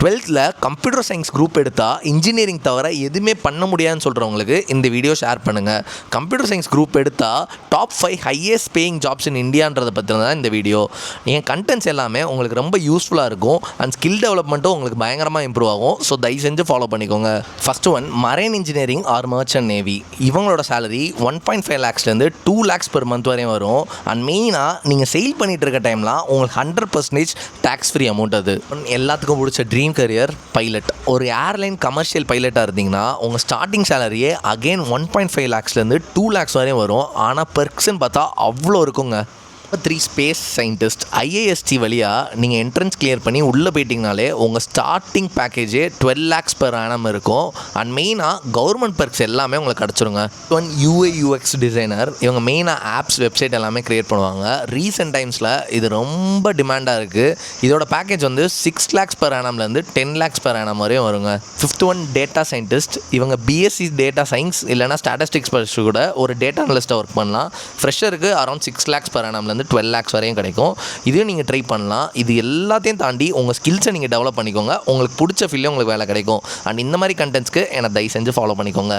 12th computer science group எடுத்தால் engineering தவிர எதுவுமே பண்ண முடியாதுன்னு சொல்கிறவங்களுக்கு இந்த வீடியோ ஷேர் பண்ணுங்கள். கம்ப்யூட்டர் சயின்ஸ் குரூப் எடுத்தால் top 5 highest paying jobs in இந்தியான்றதை பற்றி தான் இந்த வீடியோ. என் கண்டென்ட்ஸ் எல்லாமே உங்களுக்கு ரொம்ப யூஸ்ஃபுல்லாக இருக்கும் அண்ட் ஸ்கில் டெவலப்மெண்ட்டும் உங்களுக்கு பயங்கரமாக இம்ப்ரூவ் ஆகும். ஸோ தயவு செஞ்சு ஃபாலோ பண்ணிக்கோங்க. First one, marine engineering or merchant navy. இவங்களோட சேலரி 1.5 lakhsலேருந்து 2 lakhs per month வரையும் வரும். அண்ட் மெயினாக நீங்கள் செயில் பண்ணிகிட்டு இருக்க டைம்லாம் உங்களுக்கு 100% டேக்ஸ் ஃப்ரீ அமௌண்ட். அது எல்லாத்துக்கும் பிடிச்ச ட்ரீம் கரியர் பைலட். ஒரு ஏர்லைன் கமர்ஷியல் பைலட்டாக இருந்தீங்கன்னா உங்கள் ஸ்டார்டிங் சேலரியே அகெயின் 1.5 lakhsலேருந்து 2 lakhs வரையும் வரும். ஆனால் பெர்க்ஸ்ன்னு பார்த்தா அவ்வளோ இருக்குங்க. 3 ஸ்பேஸ் சயின்டிஸ்ட். IIST வழியாக நீங்கள் என்ட்ரன்ஸ் கிளியர் பண்ணி உள்ளே போயிட்டிங்கனாலே உங்கள் ஸ்டார்டிங் பேக்கேஜே 12 lakhs per annum இருக்கும். அண்ட் மெயினாக கவர்மெண்ட் பெர்க்ஸ் எல்லாமே உங்களுக்கு கிடச்சிருங்க. One UI UX designer. இவங்க மெயினாக ஆப்ஸ் வெப்சைட் எல்லாமே க்ரியேட் பண்ணுவாங்க. ரீசெண்ட் டைம்ஸில் இது ரொம்ப டிமாண்டாக இருக்குது. இதோட பேக்கேஜ் வந்து 6 lakhs per annumலேருந்து 10 lakhs per annum வரையும் வருங்க. 5th one, data scientist. இவங்க BSc டேட்டா சயின்ஸ் இல்லைனா ஸ்டாட்டிஸ்டிக்ஸ் படிச்சு கூட ஒரு டேட்டா அனலிஸ்ட்டாக ஒர்க் பண்ணலாம். ஃப்ரெஷருக்கு அரௌண்ட் 6 lakhs per annumலேருந்து 12 lakhs வரையும் கிடைக்கும். இதையும் நீங்கள் ட்ரை பண்ணலாம். இது எல்லாத்தையும் தாண்டி உங்கள் ஸ்கில்ஸை நீங்கள் டெவலப் பண்ணிக்கோங்க. உங்களுக்கு பிடிச்ச ஃபீல்டில் உங்களுக்கு வேலை கிடைக்கும். அண்ட் இந்த மாதிரி கண்டென்ட்ஸ்க்கு என்னை தயவு செஞ்சு ஃபாலோ பண்ணிக்கோங்க.